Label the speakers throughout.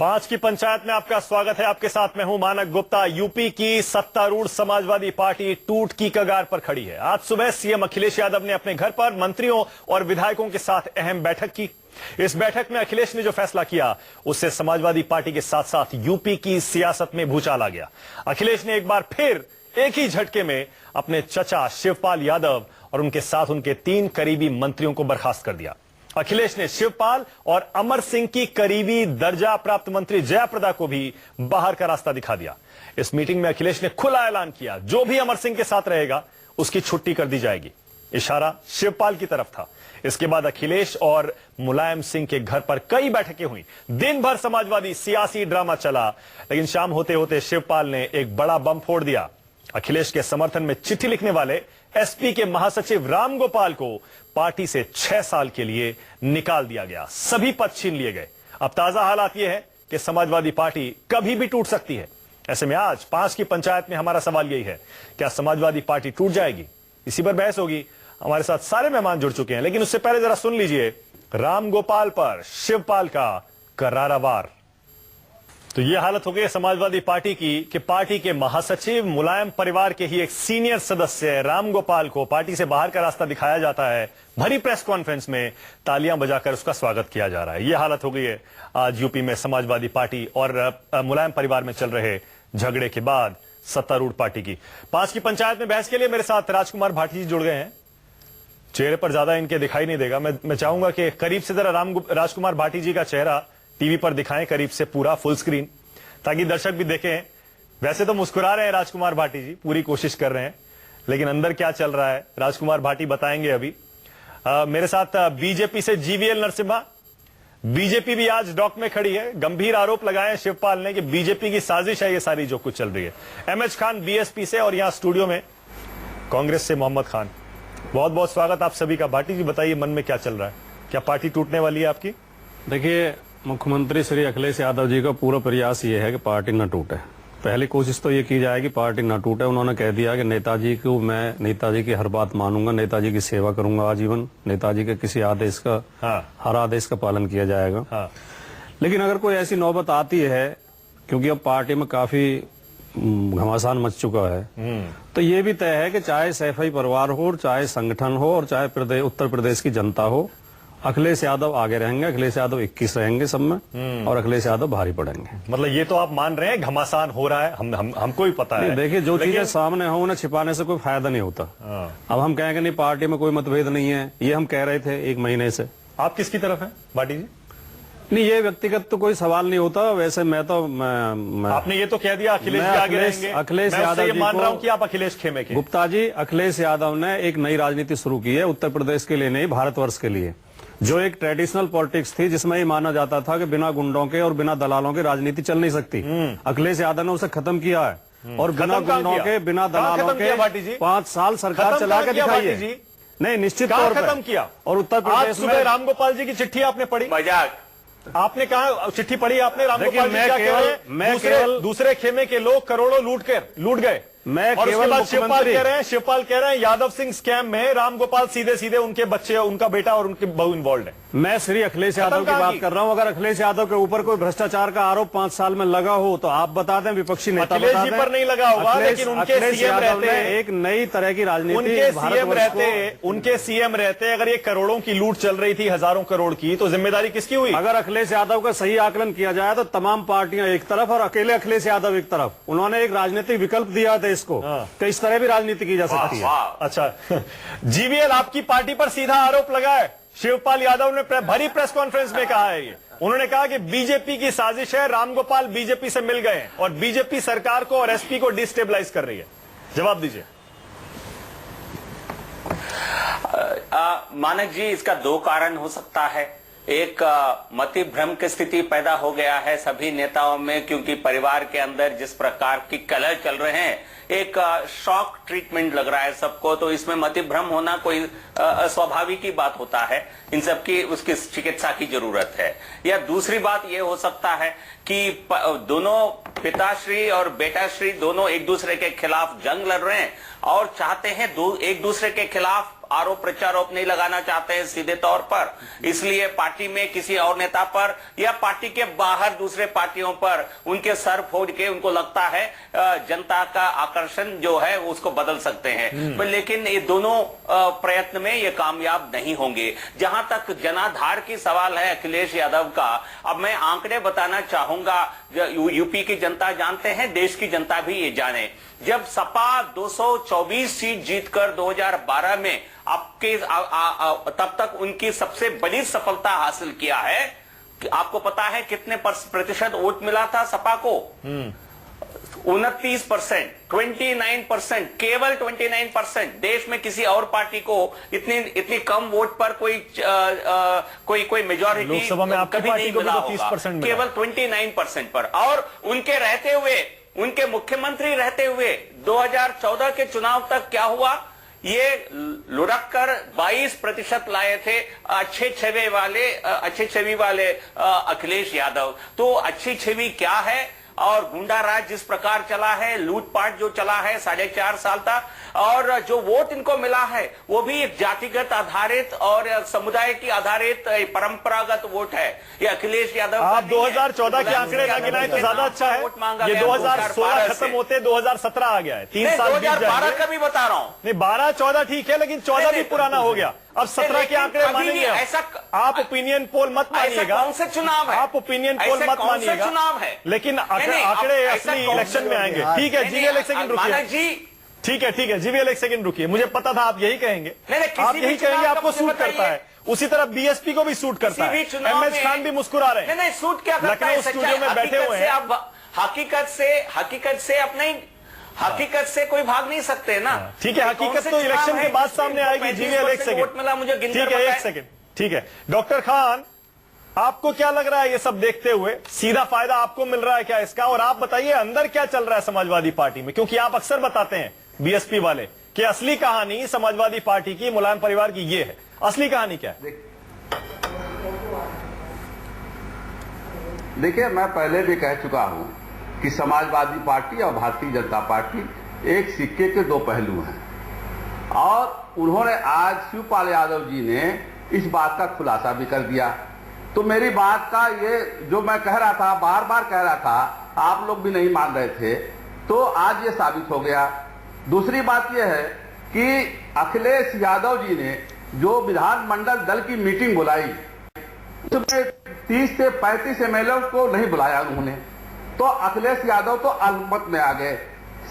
Speaker 1: पांच की पंचायत में आपका स्वागत है। आपके साथ मैं हूं मानक गुप्ता। यूपी की सत्तारूढ़ समाजवादी पार्टी टूट की कगार पर खड़ी है। आज सुबह सीएम अखिलेश यादव ने अपने घर पर मंत्रियों और विधायकों के साथ अहम बैठक की। इस बैठक में अखिलेश ने जो फैसला किया उससे समाजवादी पार्टी के साथ साथ यूपी की सियासत में भूचाल आ गया। अखिलेश ने एक बार फिर एक ही झटके में अपने चचा शिवपाल यादव और उनके साथ उनके 3 करीबी मंत्रियों को बर्खास्त कर दिया। अखिलेश ने शिवपाल और अमर सिंह की करीबी दर्जा प्राप्त मंत्री जयाप्रदा को भी बाहर का रास्ता दिखा दिया। इस मीटिंग में अखिलेश ने खुला ऐलान किया, जो भी अमर सिंह के साथ रहेगा उसकी छुट्टी कर दी जाएगी। इशारा शिवपाल की तरफ था। इसके बाद अखिलेश और मुलायम सिंह के घर पर कई बैठकें हुई। दिन भर समाजवादी सियासी ड्रामा चला, लेकिन शाम होते होते शिवपाल ने एक बड़ा बम फोड़ दिया। अखिलेश के समर्थन में चिट्ठी लिखने वाले एसपी के महासचिव राम गोपाल को पार्टी से 6 साल के लिए निकाल दिया गया। सभी पद छीन लिए गए। अब ताजा हालात यह है कि समाजवादी पार्टी कभी भी टूट सकती है। ऐसे में आज 5 की पंचायत में हमारा सवाल यही है, क्या समाजवादी पार्टी टूट जाएगी? इसी पर बहस होगी। हमारे साथ सारे मेहमान जुड़ चुके हैं, लेकिन उससे पहले जरा सुन लीजिए राम गोपाल पर शिवपाल का करारा वार। तो यह हालत हो गई समाजवादी पार्टी की कि पार्टी के महासचिव मुलायम परिवार के ही एक सीनियर सदस्य राम गोपाल को पार्टी से बाहर का रास्ता दिखाया जाता है। भरी प्रेस कॉन्फ्रेंस में तालियां बजाकर उसका स्वागत किया जा रहा है। यह हालत हो गई है आज यूपी में समाजवादी पार्टी और मुलायम परिवार में चल रहे झगड़े के बाद सत्तारूढ़ पार्टी की। 5 की पंचायत में बहस के लिए मेरे साथ राजकुमार भाटी जी जुड़ गए हैं। चेहरे पर ज्यादा इनके दिखाई नहीं देगा। मैं चाहूंगा कि करीब से जरा राजकुमार भाटी जी का चेहरा टीवी पर दिखाएं, करीब से पूरा फुल स्क्रीन, ताकि दर्शक भी देखें। वैसे तो मुस्कुरा रहे हैं राजकुमार भाटी जी, पूरी कोशिश कर रहे हैं, लेकिन अंदर क्या चल रहा है राजकुमार भाटी बताएंगे अभी। मेरे साथ बीजेपी से जीवीएल नरसिम्हा। बीजेपी भी आज डॉक में खड़ी है। गंभीर आरोप लगाए शिवपाल ने कि बीजेपी की साजिश है ये सारी जो कुछ चल रही है। एमएच खान बीएसपी से, और यहां स्टूडियो में कांग्रेस से मोहम्मद खान। बहुत बहुत स्वागत आप सभी का। भाटी जी बताइए, मन में क्या चल रहा है? क्या पार्टी टूटने वाली है आपकी?
Speaker 2: देखिए, मुख्यमंत्री श्री अखिलेश यादव जी का पूरा प्रयास ये है कि पार्टी न टूटे। पहली कोशिश तो ये की जाएगी पार्टी न टूटे। उन्होंने कह दिया कि नेताजी को मैं नेताजी की हर बात मानूंगा, नेताजी की सेवा करूंगा आजीवन, नेताजी के किसी आदेश का हर आदेश का पालन किया जाएगा। लेकिन अगर कोई ऐसी नौबत आती है, क्योंकि अब पार्टी में काफी घमासान मच चुका है, तो ये भी तय है कि चाहे सैफई परिवार हो, चाहे संगठन हो और चाहे उत्तर प्रदेश की जनता हो, अखिलेश यादव आगे रहेंगे। अखिलेश यादव 21 रहेंगे सब में, और अखिलेश यादव भारी पड़ेंगे।
Speaker 1: मतलब ये तो आप मान रहे हैं घमासान हो रहा है? हमको भी पता है।
Speaker 2: देखिए, जो चीजें सामने हो उन्हें छिपाने से कोई फायदा नहीं होता। अब हम कहेंगे नहीं पार्टी में कोई मतभेद नहीं है, ये हम कह रहे थे 1 महीने से।
Speaker 1: आप किसकी तरफ हैं भाटी जी?
Speaker 2: नहीं, ये व्यक्तिगत तो कोई सवाल नहीं होता। वैसे मैं तो
Speaker 1: आपने ये तो कह दिया अखिलेश जी आगे रहेंगे।
Speaker 2: अखिलेश यादव जी
Speaker 1: मान रहा हूं कि आप अखिलेश खेमे के।
Speaker 2: गुप्ता जी, अखिलेश यादव ने एक नई राजनीति शुरू की है, उत्तर प्रदेश के लिए नहीं, भारतवर्ष के लिए। जो एक ट्रेडिशनल पॉलिटिक्स थी, जिसमें ये माना जाता था कि बिना गुंडों के और बिना दलालों के राजनीति चल नहीं सकती। अखिलेश यादव ने उसे खत्म किया है, और बिना गुंडों के, बिना दलालों के 5 साल सरकार चला के दिखाई है। नहीं, निश्चित तौर पर
Speaker 1: खत्म किया।
Speaker 2: और उत्तर प्रदेश में
Speaker 1: राम गोपाल जी की चिट्ठी आपने पढ़ी?
Speaker 3: मजाक
Speaker 1: आपने कहा चिट्ठी पढ़ी आपने? राम गोपाल जी क्या कह रहे हैं? दूसरे खेमे के लोग करोड़ों लूट गए।
Speaker 2: मैं
Speaker 1: और
Speaker 2: केवल
Speaker 1: शिवपाल कह रहे हैं यादव सिंह स्कैम में राम गोपाल सीधे उनके बच्चे, उनका बेटा और उनकी बहू इन्वॉल्व है।
Speaker 2: मैं श्री अखिलेश यादव की बात कर रहा हूं। अगर अखिलेश यादव के ऊपर कोई भ्रष्टाचार का आरोप 5 साल में लगा हो तो आप बता दें, विपक्षी नेता बता दें।
Speaker 1: अखिलेश जी पर नहीं लगा होगा, लेकिन उनके सीएम रहते,
Speaker 2: एक नई तरह की राजनीति,
Speaker 1: उनके सीएम रहते अगर ये करोड़ों की लूट चल रही थी, हजारों करोड़ की, तो जिम्मेदारी किसकी हुई?
Speaker 2: अगर अखिलेश यादव का सही आकलन किया जाए तो तमाम पार्टियां एक तरफ और अकेले अखिलेश यादव एक तरफ। उन्होंने एक राजनीतिक विकल्प दिया देश को कि इस तरह भी राजनीति की जा सकती है।
Speaker 1: अच्छा, जीवीएल आपकी पार्टी पर सीधा आरोप लगा है। शिवपाल यादव ने भरी प्रेस कॉन्फ्रेंस में कहा है ये। उन्होंने कहा कि बीजेपी की साजिश है, राम गोपाल बीजेपी से मिल गए हैं और बीजेपी सरकार को और एसपी को डिस्टेबलाइज कर रही है। जवाब दीजिए।
Speaker 3: मानक जी, इसका 2 कारण हो सकता है। एक मति भ्रम की स्थिति पैदा हो गया है सभी नेताओं में, क्योंकि परिवार के अंदर जिस प्रकार की कलह चल रहे हैं, एक शॉक ट्रीटमेंट लग रहा है सबको, तो इसमें मति भ्रम होना कोई स्वाभाविक ही बात होता है। इन सबकी उसकी चिकित्सा की जरूरत है। या दूसरी बात यह हो सकता है कि दोनों पिताश्री और बेटाश्री दोनों एक दूसरे के खिलाफ जंग लड़ रहे हैं और चाहते हैं एक दूसरे के खिलाफ आरोप प्रत्यारोप नहीं लगाना चाहते हैं सीधे तौर पर, इसलिए पार्टी में किसी और नेता पर या पार्टी के बाहर दूसरे पार्टियों पर उनके सर फोड़ के उनको लगता है जनता का आकर्षण जो है उसको बदल सकते हैं। पर लेकिन ये दोनों प्रयत्न में ये कामयाब नहीं होंगे। जहां तक जनाधार की सवाल है अखिलेश यादव का, अब मैं आंकड़े बताना चाहूंगा। यूपी की जनता जानते हैं, देश की जनता भी ये जाने, जब सपा 224 सीट जीतकर 2012 में आपके तब तक उनकी सबसे बड़ी सफलता हासिल किया है। आपको पता है कितने प्रतिशत वोट मिला था सपा को? 29%, 29%, केवल 29%। देश में किसी और पार्टी को इतनी कम वोट पर कोई मेजॉरिटी
Speaker 1: लोकसभा में आपकी
Speaker 3: कभी
Speaker 1: पार्टी
Speaker 3: नहीं
Speaker 1: को भी
Speaker 3: मिला
Speaker 1: तो 30%
Speaker 3: होगा,
Speaker 1: मिला।
Speaker 3: केवल 29% पर। और उनके रहते हुए, उनके मुख्यमंत्री रहते हुए 2014 के चुनाव तक क्या हुआ? ये लुढ़क कर 22% लाए थे अच्छे छवि वाले अखिलेश यादव। तो अच्छी छवि क्या है? और गुंडा राज जिस प्रकार चला है, लूटपाट जो चला है 4.5 साल तक, और जो वोट इनको मिला है वो भी एक जातिगत आधारित और समुदाय की आधारित परंपरागत वोट है। ये अखिलेश यादव
Speaker 1: आप 2014 के आंकड़े ना गिनाए तो ज्यादा अच्छा है। ये 2016 खत्म होते 2017 आ गया है, 3 साल बीत
Speaker 3: 2012
Speaker 1: जाएंगे।
Speaker 3: का भी बता रहा हूं।
Speaker 1: नहीं, 12-14 ठीक है, लेकिन 14 भी पुराना हो गया। अब 17 के आंकड़े मानेंगे आप? ओपिनियन पोल मत मानिएगा।
Speaker 3: कौन से चुनाव है?
Speaker 1: आप ओपिनियन पोल मत मानिएगा,
Speaker 3: चुनाव है,
Speaker 1: लेकिन आंकड़े असली इलेक्शन में आएंगे। ठीक है, जीवीएल एक सेकंड रुकिए। ठीक है, जीवीएल एक सेकंड रुकिए। मुझे पता था आप यही कहेंगे, आप यही कहेंगे, आपको सूट करता है। उसी तरह बीएसपी को भी सूट करता है। एमएच खान भी मुस्कुरा रहे हैं।
Speaker 3: नहीं, सूट क्या करता है?
Speaker 1: लखनऊ स्टूडियो में बैठे हुए हैं।
Speaker 3: हकीकत से कोई भाग नहीं सकते ना।
Speaker 1: ठीक है, हकीकत तो इलेक्शन के बाद सामने आएगी। जीवीएल एक सेकंड
Speaker 3: मिला मुझे,
Speaker 1: ठीक है, एक सेकंड। ठीक है, डॉक्टर खान, आपको क्या लग रहा है ये सब देखते हुए? सीधा फायदा आपको मिल रहा है क्या इसका? और आप बताइए अंदर क्या चल रहा है समाजवादी पार्टी में, क्योंकि आप अक्सर बताते हैं बीएसपी वाले कि असली कहानी समाजवादी पार्टी की, मुलायम परिवार की ये है। असली कहानी क्या है?
Speaker 4: देखिए, मैं पहले भी कह चुका हूं कि समाजवादी पार्टी और भारतीय जनता पार्टी एक सिक्के के दो पहलू हैं, और उन्होंने आज शिवपाल यादव जी ने इस बात का खुलासा भी कर दिया। तो मेरी बात का ये जो मैं कह रहा था, बार बार कह रहा था, आप लोग भी नहीं मान रहे थे, तो आज ये साबित हो गया। दूसरी बात यह है कि अखिलेश यादव जी ने जो विधानमंडल दल की मीटिंग बुलाई, उसमें 30 से 35 एमएलए को नहीं बुलाया उन्होंने, तो अखिलेश यादव तो अल्पमत में आ गए।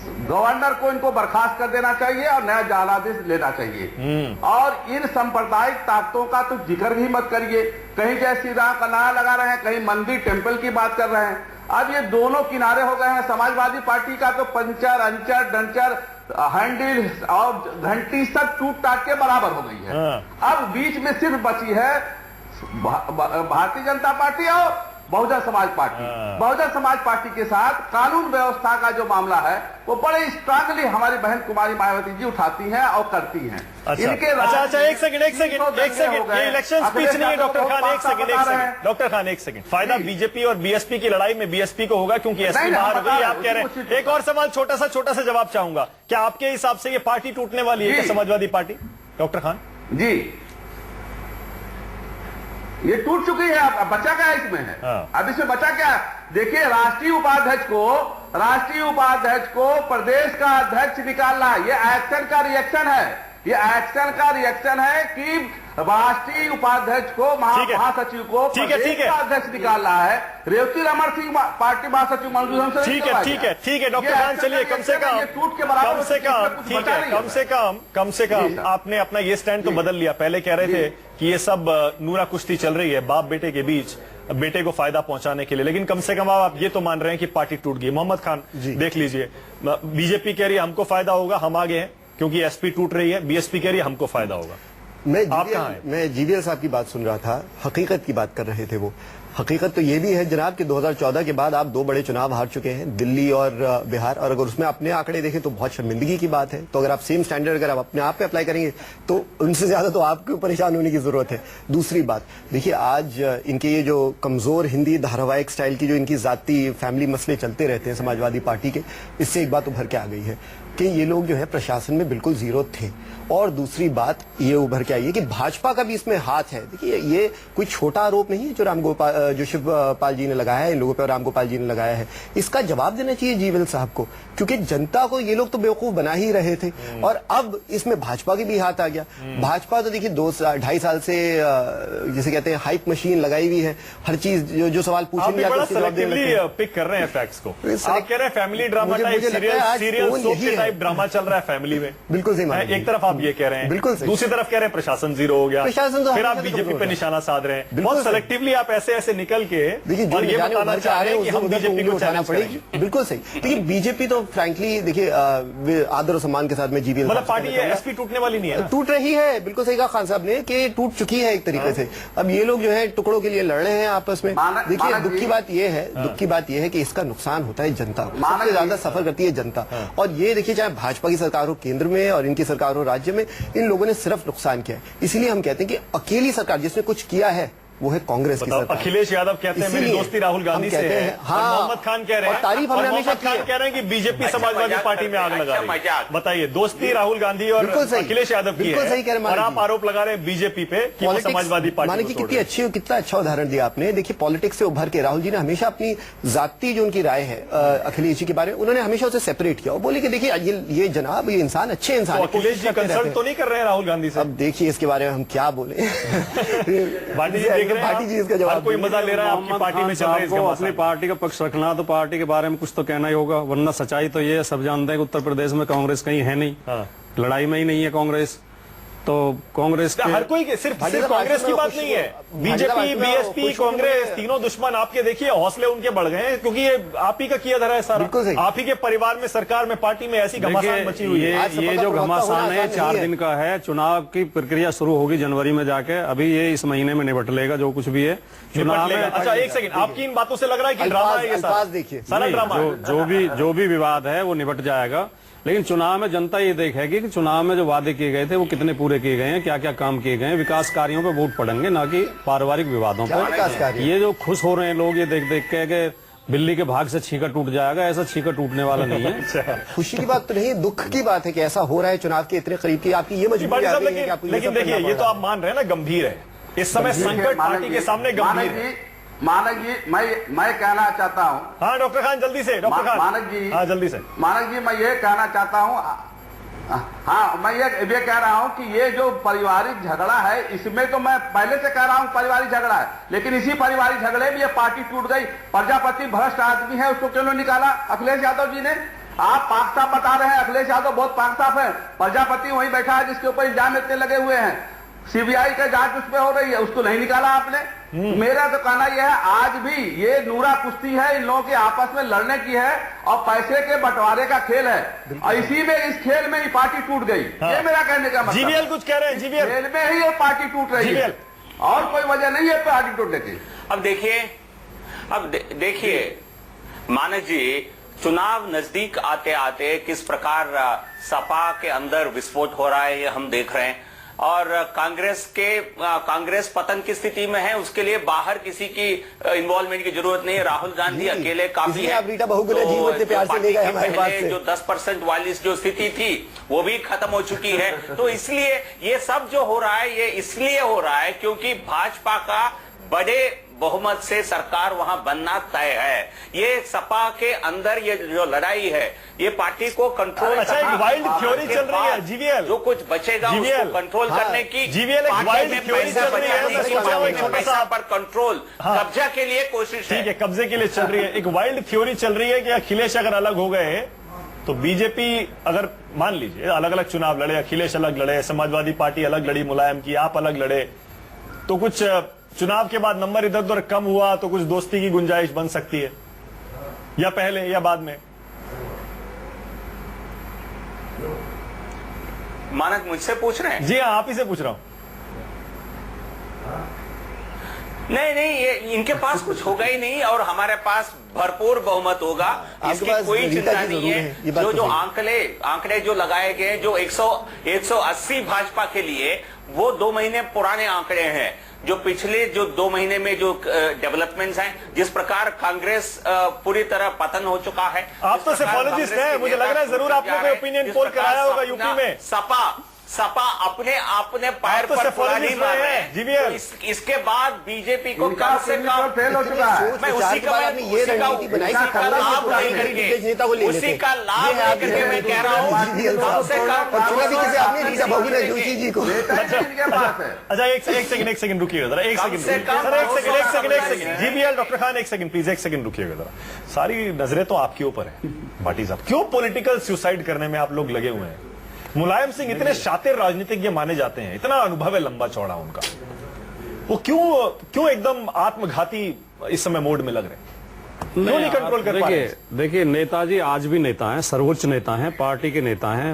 Speaker 4: गवर्नर को इनको बर्खास्त कर देना चाहिए और नया जनादेश लेना चाहिए। और इन सांप्रदायिक ताकतों का तो जिक्र भी मत करिए। कहीं जय श्री राम का नारा लगा रहे हैं, कहीं मंदिर टेंपल की बात कर रहे हैं। अब ये दोनों किनारे हो गए हैं। समाजवादी पार्टी का तो पंचर, अंचर, डंचर, हैंडल और घंटी सब टूट टाट के बराबर हो गई है। अब बीच में सिर्फ बची है भारतीय जनता पार्टी और बहुजन समाज पार्टी। बहुजन समाज पार्टी के साथ कानून व्यवस्था का जो मामला है वो बड़े स्ट्रांगली हमारी बहन कुमारी मायावती जी उठाती हैं और करती हैं।
Speaker 1: अच्छा, एक सेकंड ये इलेक्शन स्पीच नहीं है डॉक्टर खान, एक सेकंड डॉक्टर खान, एक सेकंड। फायदा बीजेपी और बीएसपी की लड़ाई में बीएसपी को होगा क्योंकि एसपी बाहर हो गई, आप कह रहे हैं। एक और सवाल, छोटा सा जवाब चाहूंगा, क्या आपके हिसाब से ये पार्टी टूटने वाली है, समाजवादी पार्टी? डॉक्टर खान जी,
Speaker 4: ये टूट चुकी है। अब बचा क्या इसमें है? अब इसमें बचा क्या? देखिए, राष्ट्रीय उपाध्यक्ष को प्रदेश का अध्यक्ष निकालना, ये एक्शन का रिएक्शन है। ये एक्शन का रिएक्शन है कि राष्ट्रीय उपाध्यक्ष को, महासचिव को प्रदेश का अध्यक्ष निकालना है। रेवती रमन सिंह पार्टी महासचिव मौजूद है।
Speaker 1: ठीक है डॉक्टर खान, चलिए कम से कम आपने अपना ये स्टैंड तो बदल लिया। पहले कह रहे थे कि ये सब नूरा कुश्ती चल रही है बाप बेटे के बीच, बेटे को फायदा पहुंचाने के लिए, लेकिन कम से कम आप ये तो मान रहे हैं कि पार्टी टूट गई। मोहम्मद खान, देख लीजिए, बीजेपी कह रही है हमको फायदा होगा, हम आगे हैं क्योंकि एसपी टूट रही है, बीएसपी कह रही है हमको फायदा होगा।
Speaker 5: मैं जीवीएल साहब की बात सुन रहा था, हकीकत की बात कर रहे थे वो। हकीकत तो ये भी है जनाब कि 2014 के बाद आप 2 बड़े चुनाव हार चुके हैं, दिल्ली और बिहार, और अगर उसमें अपने आंकड़े देखें तो बहुत शर्मिंदगी की बात है। तो अगर आप सेम स्टैंडर्ड अगर आप अपने आप पे अप्लाई करेंगे तो उनसे ज्यादा तो आपको परेशान होने की जरूरत है। दूसरी बात, देखिए, आज इनके ये जो कमजोर हिंदी धारावाहिक स्टाइल की जो इनकी जाती फैमिली मसले चलते रहते हैं समाजवादी पार्टी के, इससे एक बात उभर के आ गई है। कि ये लोग जो है प्रशासन में बिल्कुल जीरो थे। और दूसरी बात ये उभर के आई है कि भाजपा का भी इसमें हाथ है। देखिए, ये कोई छोटा आरोप नहीं है जो शिवपाल जी ने लगाया है, इन लोगों पर रामगोपाल जी ने लगाया है। इसका जवाब देना चाहिए जीवीएल साहब को, क्योंकि जनता को ये लोग तो बेवकूफ बना ही रहे थे और अब इसमें भाजपा की भी हाथ आ गया। भाजपा तो देखिए 2-2.5 साल से जिसे कहते हैं हाइप मशीन लगाई हुई है। हर चीज जो सवाल पूछेंगे
Speaker 1: पिक कर रहे हैं फैक्ट्स को। आप कह रहे हैं family drama type serial soap के टाइप ड्रामा चल रहा है फैमिली में।
Speaker 5: बिल्कुल सही।
Speaker 1: एक तरफ आप ये कह रहे हैं,
Speaker 5: बिल्कुल सही।
Speaker 1: दूसरी तरफ कह रहे हैं प्रशासन जीरो हो गया,
Speaker 5: प्रशासन तो
Speaker 1: फिर आप बीजेपी पे निशाना साध रहे हैं। बहुत सेलेक्टिवली आप ऐसे निकल के और ये बताना चाह रहे हैं कि हम बीजेपी को उठाना पड़ेगी।
Speaker 5: बिल्कुल सही। देखिए, बीजेपी तो फ्रैंकली देखिए आदर और सम्मान के साथ में जीवीएल
Speaker 1: मतलब पार्टी एसपी टूटने वाली नहीं है,
Speaker 5: टूट रही है। बिल्कुल सही कहा खान साहब ने कि टूट चुकी है एक तरीके से। अब ये लोग जो है टुकड़ों के लिए लड़ रहे हैं आपस में। देखिए, दुख की बात यह है कि इसका नुकसान होता है जनता को, सबसे ज्यादा सफर करती है जनता। और ये देखिए, चाहे भाजपा की सरकार हो केंद्र में और इनकी सरकार हो राज्य में, इन लोगों ने सिर्फ नुकसान किया है। इसीलिए हम कहते हैं कि अकेली सरकार जिसने कुछ किया है वो है कांग्रेस की सरकार।
Speaker 1: अखिलेश यादव कहते हैं मेरी दोस्ती राहुल गांधी से है।
Speaker 5: हाँ,
Speaker 1: मोहम्मद खान कह रहे हैं,
Speaker 5: तारीफ हमने हमेशा की है।
Speaker 1: कह रहे हैं कि बीजेपी समाजवादी पार्टी में आग लगा रही है। बताइए, दोस्ती राहुल गांधी और अखिलेश यादव की है और आप आरोप लगा रहे हैं बीजेपी पे कि वो समाजवादी पार्टी
Speaker 5: माने कि कितना अच्छा उदाहरण दिया आपने। देखिए, पॉलिटिक्स से उभर के राहुल जी ने हमेशा अपनी जाती जो उनकी राय है अखिलेश जी के बारे में, उन्होंने हमेशा उसे सेपरेट किया और बोले कि देखिए ये जनाब ये इंसान अच्छे इंसान।
Speaker 1: अखिलेश जी कंसल्ट तो नहीं कर रहे हैं राहुल गांधी से?
Speaker 5: अब देखिए इसके बारे में हम क्या बोले। भाटी जी इसका
Speaker 1: हर कोई मजा ले रहा है आपकी पार्टी में चल रहा है।
Speaker 2: को अपनी पार्टी का पक्ष रखना तो पार्टी के बारे में कुछ तो कहना ही होगा, वरना सच्चाई तो ये है, सब जानते हैं कि उत्तर प्रदेश में कांग्रेस कहीं है नहीं। लड़ाई में ही नहीं है कांग्रेस। तो कांग्रेस
Speaker 1: हर कोई सिर्फ कांग्रेस की बात नहीं है, बीजेपी बीएसपी कांग्रेस तीनों दुश्मन आपके देखिए हौसले उनके बढ़ गए हैं, क्योंकि ये आप ही का किया धरा है सारा। आप ही के परिवार में, सरकार में, पार्टी में ऐसी घमासान मची हुई है।
Speaker 2: ये जो घमासान है 4 दिन का है। चुनाव की प्रक्रिया शुरू होगी जनवरी में जाके, अभी ये इस महीने में निपट लेगा जो कुछ भी है चुनाव में।
Speaker 1: अच्छा एक सेकंड, आपकी इन बातों से लग रहा है कि ड्रामा है ये सारा ड्रामा।
Speaker 2: जो भी विवाद है वो निपट जाएगा, लेकिन चुनाव में जनता ये देखेगी कि चुनाव में जो वादे किए गए थे वो कितने पूरे किए गए हैं, क्या क्या काम किए गए हैं। विकास कार्यों पे वोट पड़ेंगे, ना कि पारिवारिक विवादों पर। ये जो खुश हो रहे हैं लोग ये देख देख के बिल्ली के भाग से छीका टूट जाएगा, ऐसा छीका टूटने वाला नहीं है।
Speaker 5: खुशी की बात तो नहीं, दुख की बात है कि ऐसा हो रहा है चुनाव के इतने करीब की। आपकी ये मजबूरी है।
Speaker 1: लेकिन देखिए, ये तो आप मान रहे हैं ना गंभीर है इस समय संकट पार्टी के सामने गंभीर है।
Speaker 4: मानक जी, मैं कहना चाहता हूँ।
Speaker 1: हाँ डॉक्टर खान जल्दी से। डॉक्टर खान
Speaker 4: मानक जी,
Speaker 1: हाँ जल्दी से।
Speaker 4: मानक जी, मैं ये कहना चाहता हूँ, हाँ मैं ये कह रहा हूँ कि ये जो पारिवारिक झगड़ा है इसमें तो मैं पहले से कह रहा हूँ पारिवारिक झगड़ा है, लेकिन इसी पारिवारिक झगड़े में ये पार्टी टूट गई। प्रजापति भ्रष्ट आदमी है, उसको क्यों निकाला अखिलेश यादव जी ने? आप पाक साफ बता रहे हैं, अखिलेश यादव बहुत पाक साफ है। प्रजापति वहीं बैठा है जिसके ऊपर इल्जाम इतने लगे हुए हैं, सीबीआई का जांच उस पर हो रही है, उसको नहीं निकाला आपने। मेरा तो कहना यह है, आज भी ये नूरा कुश्ती है, इन लोगों के आपस में लड़ने की है और पैसे के बंटवारे का खेल है, और इसी में इस खेल में ये पार्टी टूट गई। ये मेरा कहने का मतलब।
Speaker 1: जीवीएल कुछ कह रहे हैं, जीवीएल
Speaker 4: खेल में ही ये पार्टी टूट रही है और कोई वजह नहीं है पार्टी टूटने की।
Speaker 3: अब देखिए मानक जी, चुनाव नजदीक आते आते किस प्रकार सपा के अंदर विस्फोट हो रहा है ये हम देख रहे हैं, और कांग्रेस पतन की स्थिति में है। उसके लिए बाहर किसी की इन्वॉल्वमेंट की जरूरत नहीं है, राहुल गांधी अकेले काफी है। जो 10% वाली जो स्थिति थी वो भी खत्म हो चुकी है। तो इसलिए ये सब जो हो रहा है ये इसलिए हो रहा है क्योंकि भाजपा का बड़े बहुमत से सरकार वहां बनना तय है। ये सपा के अंदर ये जो लड़ाई है ये पार्टी को कंट्रोल।
Speaker 1: अच्छा, एक वाइल्ड थ्योरी चल रही है जीवीएल,
Speaker 3: जो कुछ बचेगा उसको कंट्रोल करने की।
Speaker 1: जीवीएल एक वाइल्ड थ्योरी चल रही है,
Speaker 3: पैसा पर कंट्रोल, कब्जा के लिए कोशिश है।
Speaker 1: ठीक है, कब्जे के लिए चल रही है। एक वाइल्ड थ्योरी चल रही है कि अखिलेश अगर अलग हो गए तो बीजेपी, अगर मान लीजिए अलग अलग चुनाव लड़े, अखिलेश अलग लड़े, समाजवादी पार्टी अलग लड़ी, मुलायम की, आप अलग लड़े, तो कुछ चुनाव के बाद नंबर इधर उधर कम हुआ तो कुछ दोस्ती की गुंजाइश बन सकती है, या पहले या बाद में।
Speaker 3: मानक मुझसे पूछ रहे हैं?
Speaker 1: जी हाँ, आप ही से पूछ रहा हूं।
Speaker 3: नहीं, ये इनके पास कुछ होगा ही नहीं और हमारे पास भरपूर बहुमत होगा, इसकी कोई चिंता नहीं है। जो आंकड़े जो लगाए गए, जो 180 भाजपा के लिए वो 2 महीने पुराने आंकड़े हैं। जो पिछले जो 2 महीने में जो डेवलपमेंट्स हैं, जिस प्रकार कांग्रेस पूरी तरह पतन हो चुका है।
Speaker 1: आप तो सेफोलॉजिस्ट हैं, मुझे लग रहा है जरूर आपने कोई ओपिनियन पोल कराया होगा यूपी में।
Speaker 3: सपा अपने आपने पैर
Speaker 1: तो
Speaker 3: पर
Speaker 1: सेफोलॉजिस्ट
Speaker 3: नहीं मार रहे हैं।
Speaker 1: जीवीएल।
Speaker 3: तो इसके बाद बीजेपी को
Speaker 4: इनका
Speaker 3: कम से कम
Speaker 4: फेल हो चुका है।
Speaker 3: मैं उसी का लाभ लेकर के मैं कह रहा हूँ कम से कम
Speaker 1: अच्छा एक सेकंड रुकिएगा जरा, एक सेकंड जीवीएल डॉक्टर खान एक सेकंड प्लीज, एक सेकंड रुकिएगा जरा। सारी नजरें तो आपके ऊपर है भाटी साहब, क्यों पॉलिटिकल सुसाइड करने में आप लोग लगे हुए हैं? मुलायम सिंह इतने शातिर राजनीतिज्ञ माने जाते हैं, इतना अनुभव है लंबा चौड़ा उनका, वो क्यों एकदम आत्मघाती इस समय मोड में लग रहे हैं? क्यों नहीं कंट्रोल कर पा रहे?
Speaker 2: देखिए नेताजी आज भी नेता हैं, सर्वोच्च नेता हैं, पार्टी के नेता हैं,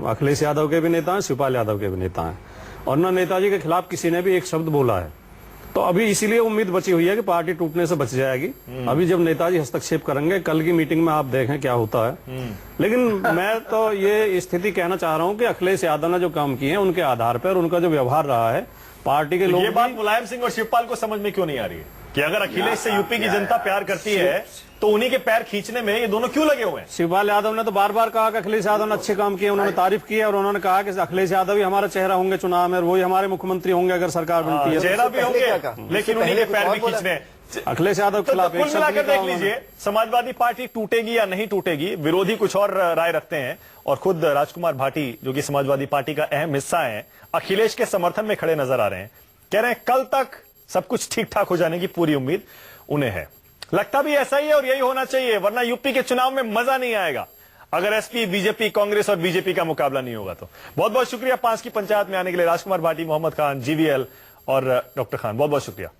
Speaker 2: अखिलेश यादव के भी नेता हैं, शिवपाल यादव के भी नेता हैं, और न नेताजी के खिलाफ किसी ने भी एक शब्द बोला है। तो अभी इसीलिए उम्मीद बची हुई है कि पार्टी टूटने से बच जाएगी। अभी जब नेताजी हस्तक्षेप करेंगे, कल की मीटिंग में आप देखें क्या होता है। लेकिन मैं तो ये स्थिति कहना चाह रहा हूं कि अखिलेश यादव ने जो काम किए हैं उनके आधार पर उनका जो व्यवहार रहा है, पार्टी के लोग
Speaker 1: ये बात मुलायम सिंह और शिवपाल को समझ में क्यों नहीं आ रही है कि अगर अखिलेश से यूपी की जनता प्यार करती है तो उन्हीं के पैर खींचने में ये दोनों क्यों लगे हुए हैं?
Speaker 2: शिवपाल यादव ने तो बार बार कहा कि अखिलेश यादव ने अच्छे काम किए, उन्होंने तारीफ की और उन्होंने कहा कि अखिलेश यादव ही हमारा चेहरा होंगे चुनाव में, वही हमारे मुख्यमंत्री होंगे अगर सरकार बनती है।
Speaker 1: चेहरा भी होंगे लेकिन उन्हीं के पैर भी खींचने हैं।
Speaker 2: अखिलेश यादव के खिलाफ
Speaker 1: कुल मिलाकर देख लीजिए, समाजवादी पार्टी टूटेगी या नहीं टूटेगी, विरोधी कुछ और राय रखते हैं, और खुद राजकुमार भाटी जो कि समाजवादी पार्टी का अहम हिस्सा है, अखिलेश के समर्थन में खड़े नजर आ रहे हैं, कह रहे हैं कल तक सब कुछ ठीक ठाक हो जाने की पूरी उम्मीद उन्हें है। लगता भी ऐसा ही है और यही होना चाहिए, वरना यूपी के चुनाव में मजा नहीं आएगा अगर एसपी, बीजेपी, कांग्रेस और बीजेपी का मुकाबला नहीं होगा तो। बहुत बहुत शुक्रिया 5 की पंचायत में आने के लिए राजकुमार भाटी, मोहम्मद खान, जीवीएल और डॉक्टर खान, बहुत बहुत शुक्रिया।